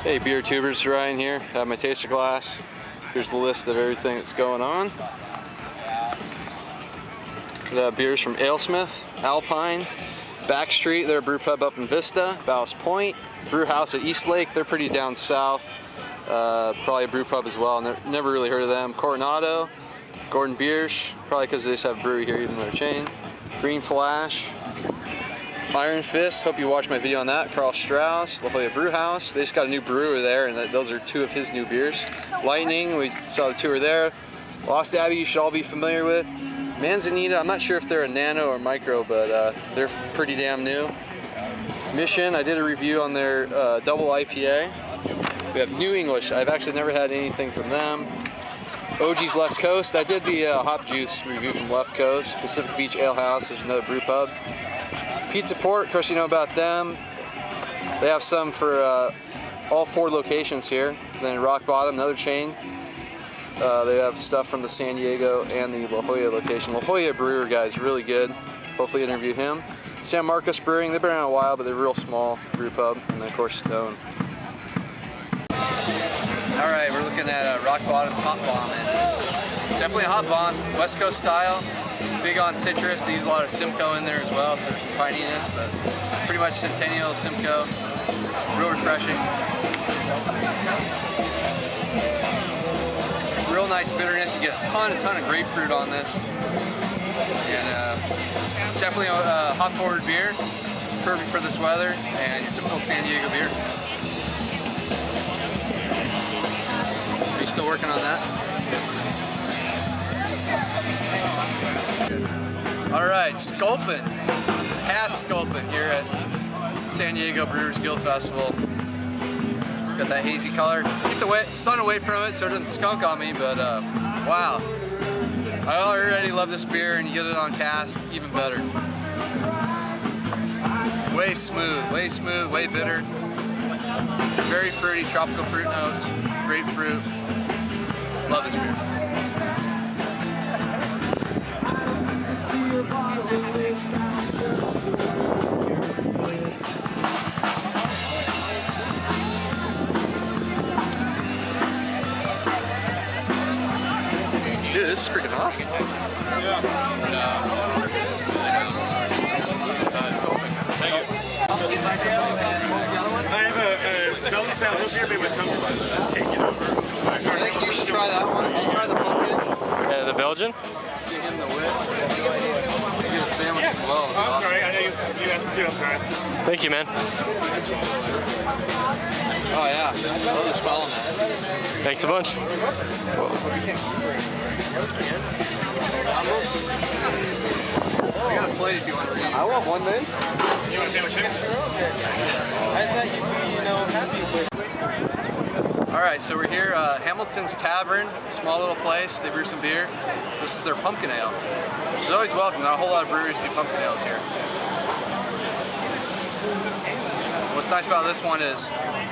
Hey beer tubers, Ryan here. I have my taster glass. Here's the list of everything that's going on. We have beers from Alesmith, Alpine, Backstreet, they're a brew pub up in Vista, Ballast Point, Brew House at East Lake, they're pretty down south. Probably a brew pub as well, and never really heard of them. Coronado, Gordon Biersch, probably because they just have a brewery here even though they're a chain. Green Flash, Iron Fist, hope you watched my video on that. Carl Strauss, La Jolla Brew House. They just got a new brewer there, and those are two of his new beers. Lightning, we saw the tour there. Lost Abbey, you should all be familiar with. Manzanita, I'm not sure if they're a nano or micro, but they're pretty damn new. Mission, I did a review on their double IPA. We have New English, I've actually never had anything from them. OG's Left Coast, I did the hop juice review from Left Coast. Pacific Beach Ale House, there's another brew pub. Pizza Port, of course you know about them. They have some for all 4 locations here. Then Rock Bottom, another chain. They have stuff from the San Diego and the La Jolla location. La Jolla brewer guy's really good. Hopefully interview him. San Marcos Brewing, they've been around a while, but they're real small brew pub. And then of course Stone. All right, we're looking at Rock Bottom's Hot Bomb. And it's definitely a hot bomb, West Coast style. Big on citrus. They use a lot of Simcoe in there as well, so there's some pininess, but pretty much Centennial Simcoe. Real refreshing. Real nice bitterness. You get a ton of grapefruit on this. And it's definitely a hop forward beer. Perfect for this weather and your typical San Diego beer. Are you still working on that? All right, Sculpin. Past Sculpin here at San Diego Brewers Guild Festival. Got that hazy color. Keep the sun away from it so it doesn't skunk on me, but wow. I already love this beer, and you get it on cask, even better. Way smooth, way bitter. Very fruity, tropical fruit notes, grapefruit. Love this beer. Dude, this is freaking awesome. Yeah. I have a Belgian style root beer made with pumpkin. Take it over. I think you should try that one. You try the pumpkin. The Belgian? Give him the whip. You get a sandwich as well. Oh, I'm sorry. I know you asked too. I'm sorry. Thank you, man. Oh yeah, I love the smell on that. Thanks a bunch. I got a plate if you want to read. I want one then. You want a sandwich? I thought you'd be, happy with. Alright, so we're here at Hamilton's Tavern, small little place. They brew some beer. This is their pumpkin ale, which is always welcome. Not a whole lot of breweries do pumpkin ales here. What's nice about this one is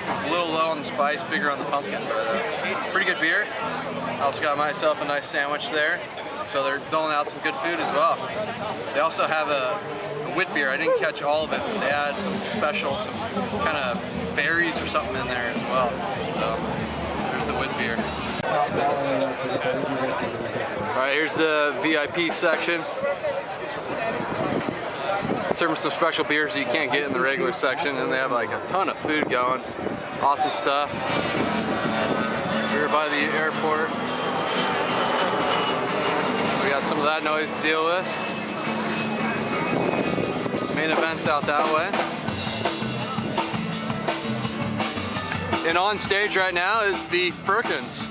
it's a little low on the spice, bigger on the pumpkin, but pretty good beer. I also got myself a nice sandwich there, so they're doling out some good food as well. They also have a wit beer. I didn't catch all of it, but they had some special, some kind of berries or something in there as well. So there's the wit beer. All right, here's the VIP section. Serving some special beers that you can't get in the regular section, and they have like a ton of food going. Awesome stuff. We're by the airport. We got some of that noise to deal with. Main event's out that way. And on stage right now is the Firkins.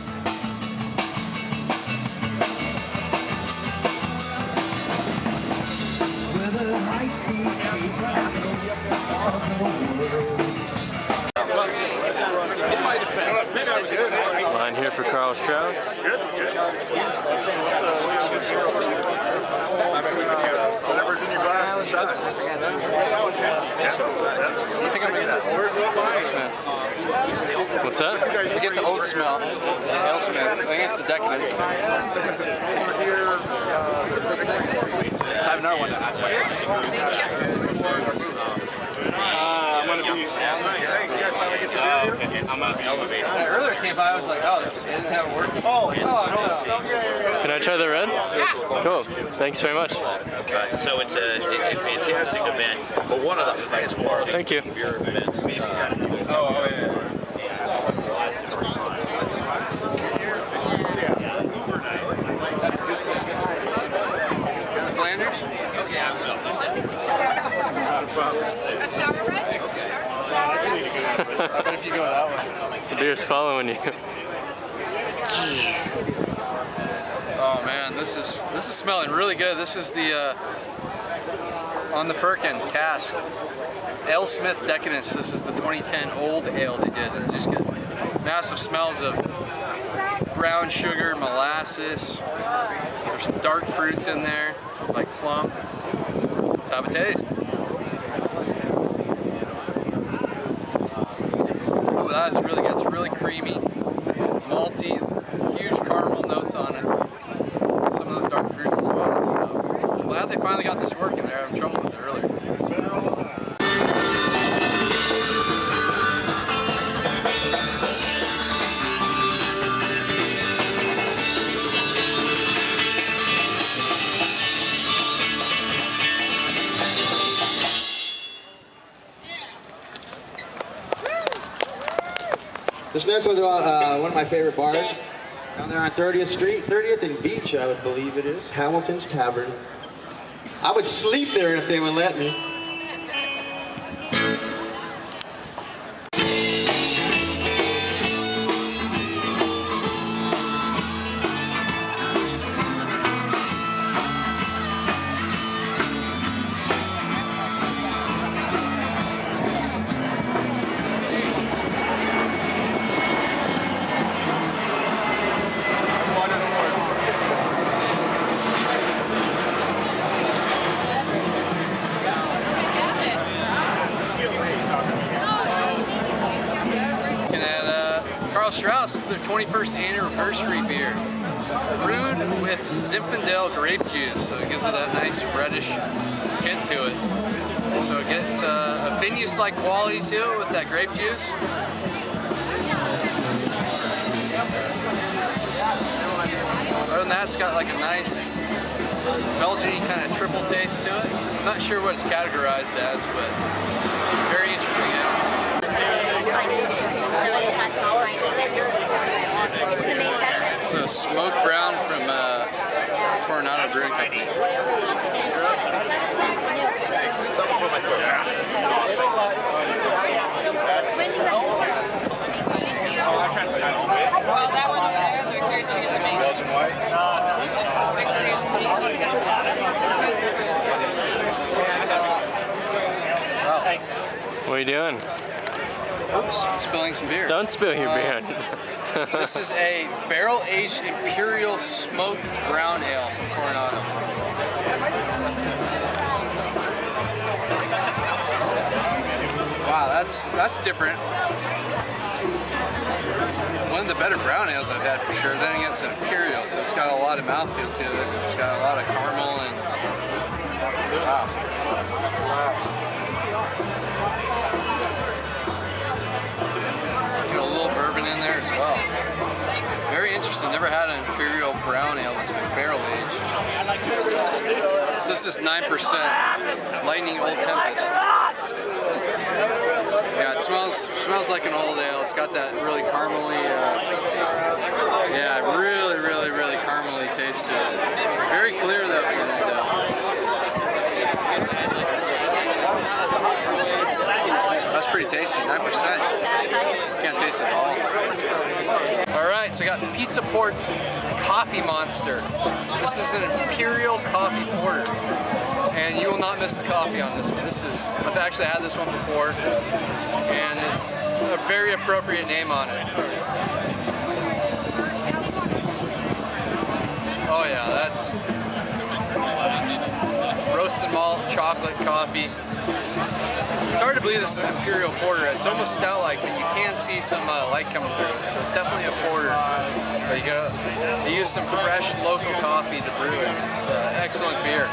Line here for Carl Strauss. Whatever's in your glass. I think I'm gonna get that Smith. What's that? I get the old smell. Ale Smith. I think it's the Decadence. I have another one. I'm gonna be. I'm on the elevator. When I earlier came by, I was like, oh, they didn't have it working. Oh, like, oh no. Can I try the red? Cool. Thanks very much. So it's a fantastic event, but one of the highest quality Thank you. beer events. Oh, yeah. Flanders? I bet if you go that way. The beer's following you. Oh man, this is smelling really good. This is the on the Firkin cask. AleSmith Decadence. This is the 2010 old ale they did. And just get massive smells of brown sugar, molasses. There's some dark fruits in there, like plum. Let's have a taste. Ooh, that is really good. It's really creamy, malty, huge caramel notes on it. Some of those dark fruits as well. So glad they finally got this working. They're having trouble with it earlier. This next one's one of my favorite bars. Down there on 30th Street, 30th and Beach, I would believe it is. Hamilton's Tavern. I would sleep there if they would let me. Strauss, their 21st anniversary beer, brewed with Zinfandel grape juice, so it gives it that nice reddish tint to it. So it gets a vinous-like quality to it with that grape juice. Other than that, it's got like a nice Belgian-y kind of triple taste to it. I'm not sure what it's categorized as, but very interesting ale. So smoked brown from Coronado Brewing Company. Something for my throat. That one over there, they're curious to get the main. Belgian white? What are you doing? Oops, spilling some beer. Don't spill your beer. This is a barrel-aged imperial smoked brown ale from Coronado. Wow, that's different. One of the better brown ales I've had for sure. Then again, it's an imperial, so it's got a lot of mouthfeel to it. It's got a lot of caramel and wow. Bourbon in there as well. Very interesting. Never had an imperial brown ale that's been barrel aged. So this is 9%. Lightning Old Tempest. Yeah, it smells like an old ale. It's got that really caramely, yeah, really caramely taste to it. Very clear though from the window. That's pretty tasty, 9%. Can't taste it at all. Alright, so I got Pizza Port's Coffee Monster. This is an Imperial Coffee Porter. And you will not miss the coffee on this one. I've actually had this one before, and it's a very appropriate name on it. Oh yeah, that's roasted malt, chocolate, coffee. It's hard to believe this is Imperial Porter. It's almost stout-like, but you can see some light coming through it. So it's definitely a porter. But you use some fresh local coffee to brew it. It's excellent beer.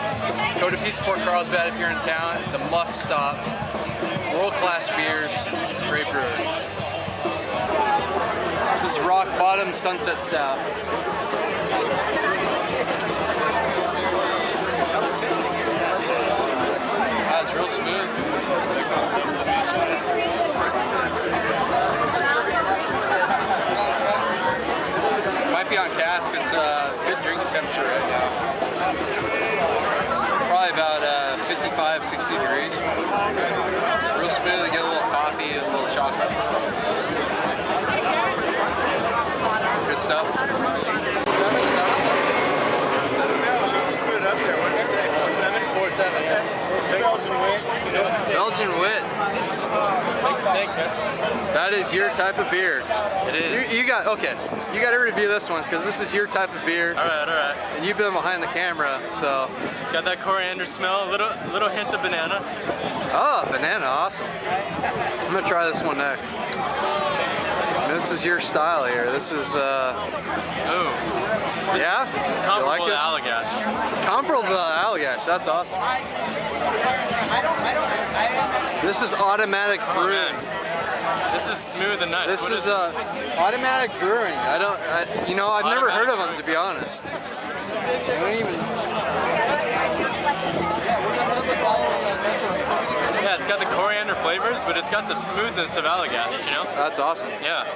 Go to Pizza Port Carlsbad if you're in town. It's a must-stop. World-class beers, great brewery. This is Rock Bottom Sunset Stout. It's real smooth. Might be on cask. It's good drinking temperature right now. Probably about 55, 60 degrees. Real smooth. You get a little coffee and a little chocolate. Good stuff. Belgian wit. Thanks, man. That is your type of beer. It is. You got to review this one because this is your type of beer. All right. And you've been behind the camera, so. It's got that coriander smell, a little hint of banana. Oh, banana, awesome. I'm gonna try this one next. And this is your style here. This is This yeah? is comparable like to it? Allagash. Comparable to Allagash, that's awesome. This is automatic brewing. This is smooth and nice. This is automatic brewing. I've never heard of them, to be honest. I don't even. Yeah, it's got the coriander flavors, but it's got the smoothness of Allagash, you know? That's awesome. Yeah.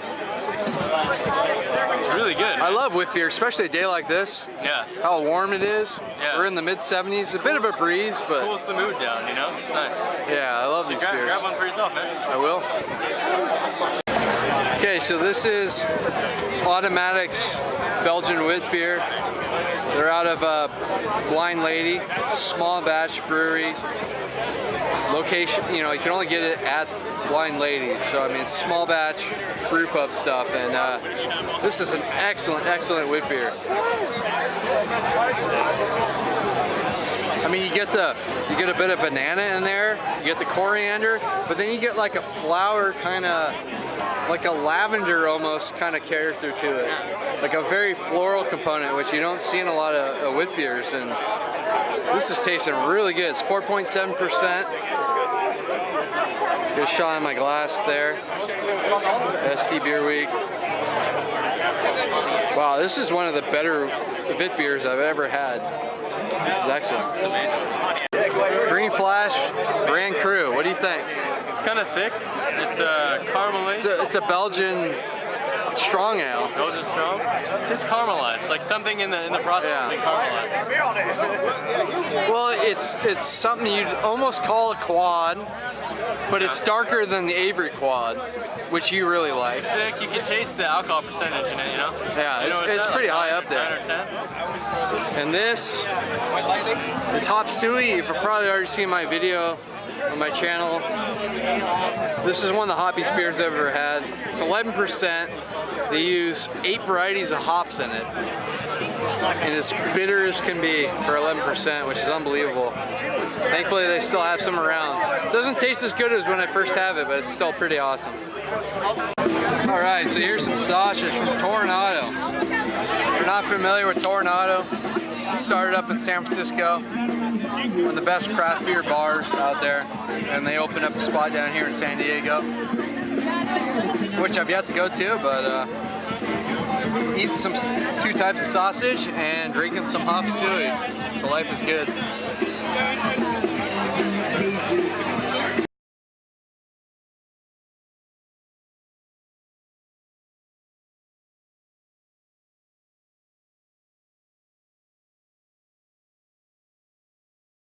It's really good. I love wit beer, especially a day like this. Yeah. How warm it is. Yeah. We're in the mid-70s, a bit of a breeze, but Cools the mood down, you know? It's nice. yeah, I love these beers. Grab one for yourself, man. I will. Okay, so this is Automatic's Belgian wit beer. They're out of Blind Lady, small batch brewery. Location, you can only get it at Blind Lady. So I mean, it's small batch brew pub stuff, and this is an excellent wit beer. I mean, you get a bit of banana in there, you get the coriander, but then you get like a flower kind of, like a lavender almost kind of character to it. Like a very floral component, which you don't see in a lot of wit beers, and this is tasting really good. It's 4.7%. Good shot in my glass there. SD Beer Week. Wow, this is one of the better wit beers I've ever had. This is excellent. It's amazing. Green Flash, Grand Cru. What do you think? It's kind of thick. It's caramelized. It's a Belgian strong ale. Belgian strong. It's caramelized, like something in the process of being caramelized. Well, it's something you'd almost call a quad, but it's darker than the Avery quad, which you really like. It's thick. You can taste the alcohol percentage in it, you know? Yeah, it's pretty high up there. 9 or 10? And this is Hop Suey. You've probably already seen my video on my channel. This is one of the hoppiest beers I've ever had. It's 11%. They use 8 varieties of hops in it. And it's bitter as can be for 11%, which is unbelievable. Thankfully, they still have some around. It doesn't taste as good as when I first have it, but it's still pretty awesome. All right, so here's some sausage from Tornado. If you're not familiar with Tornado, it started up in San Francisco, one of the best craft beer bars out there, and they opened up a spot down here in San Diego, which I've yet to go to, but eating 2 types of sausage and drinking some hop suey, so life is good.